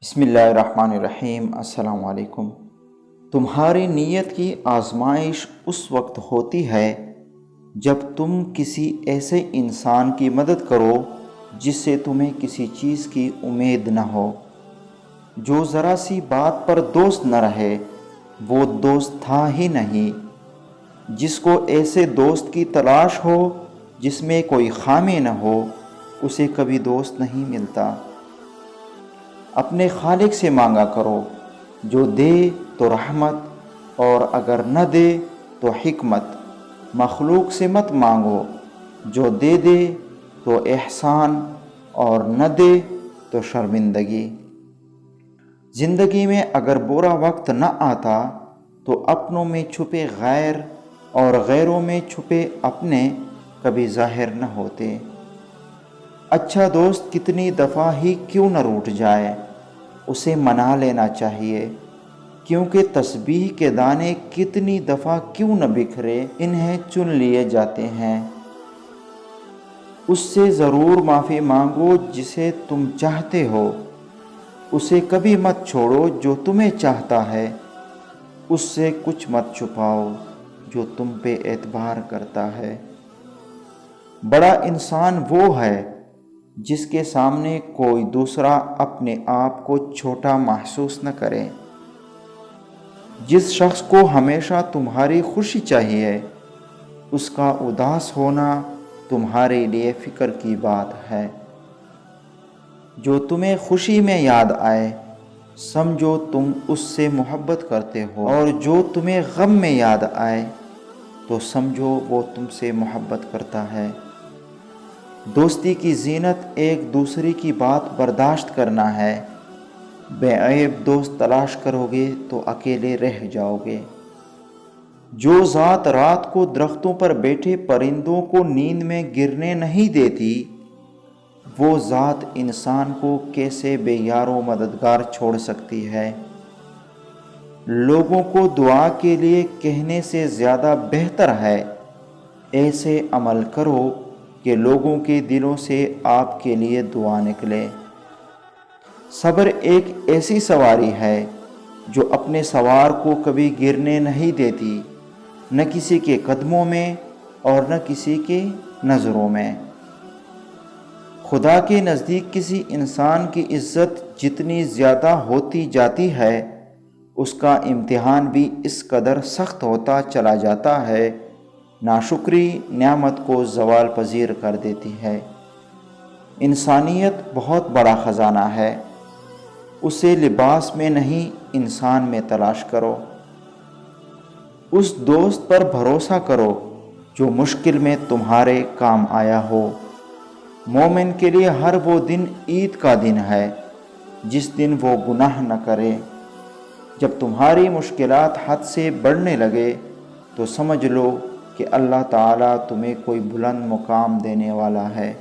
بسم اللہ الرحمن الرحیم۔ السلام علیکم۔ تمہاری نیت کی آزمائش اس وقت ہوتی ہے جب تم کسی ایسے انسان کی مدد کرو جس سے تمہیں کسی چیز کی امید نہ ہو، جو ذرا سی بات پر دوست نہ رہے وہ دوست تھا ہی نہیں، جس کو ایسے دوست کی تلاش ہو جس میں کوئی خامی نہ ہو، اسے کبھی دوست نہیں ملتا۔ اپنے خالق سے مانگا کرو، جو دے تو رحمت اور اگر نہ دے تو حکمت۔ مخلوق سے مت مانگو، جو دے دے تو احسان اور نہ دے تو شرمندگی۔ زندگی میں اگر برا وقت نہ آتا تو اپنوں میں چھپے غیر اور غیروں میں چھپے اپنے کبھی ظاہر نہ ہوتے۔ اچھا دوست کتنی دفعہ ہی کیوں نہ روٹھ جائے، اسے منا لینا چاہیے، کیونکہ تسبیح کے دانے کتنی دفعہ کیوں نہ بکھرے، انہیں چن لیے جاتے ہیں۔ اس سے ضرور معافی مانگو جسے تم چاہتے ہو، اسے کبھی مت چھوڑو جو تمہیں چاہتا ہے، اس سے کچھ مت چھپاؤ جو تم پہ اعتبار کرتا ہے۔ بڑا انسان وہ ہے جس کے سامنے کوئی دوسرا اپنے آپ کو چھوٹا محسوس نہ کرے۔ جس شخص کو ہمیشہ تمہاری خوشی چاہیے، اس کا اداس ہونا تمہارے لیے فکر کی بات ہے۔ جو تمہیں خوشی میں یاد آئے، سمجھو تم اس سے محبت کرتے ہو، اور جو تمہیں غم میں یاد آئے تو سمجھو وہ تم سے محبت کرتا ہے۔ دوستی کی زینت ایک دوسرے کی بات برداشت کرنا ہے۔ بے عیب دوست تلاش کرو گے تو اکیلے رہ جاؤ گے۔ جو ذات رات کو درختوں پر بیٹھے پرندوں کو نیند میں گرنے نہیں دیتی، وہ ذات انسان کو کیسے بے یار و مددگار چھوڑ سکتی ہے۔ لوگوں کو دعا کے لیے کہنے سے زیادہ بہتر ہے ایسے عمل کرو کہ لوگوں کے دلوں سے آپ کے لیے دعا نکلے۔ صبر ایک ایسی سواری ہے جو اپنے سوار کو کبھی گرنے نہیں دیتی، نہ کسی کے قدموں میں اور نہ کسی کی نظروں میں۔ خدا کے نزدیک کسی انسان کی عزت جتنی زیادہ ہوتی جاتی ہے، اس کا امتحان بھی اس قدر سخت ہوتا چلا جاتا ہے۔ ناشکری نعمت کو زوال پذیر کر دیتی ہے۔ انسانیت بہت بڑا خزانہ ہے، اسے لباس میں نہیں انسان میں تلاش کرو۔ اس دوست پر بھروسہ کرو جو مشکل میں تمہارے کام آیا ہو۔ مومن کے لیے ہر وہ دن عید کا دن ہے جس دن وہ گناہ نہ کرے۔ جب تمہاری مشکلات حد سے بڑھنے لگے تو سمجھ لو کہ اللہ تعالیٰ تمہیں کوئی بلند مقام دینے والا ہے۔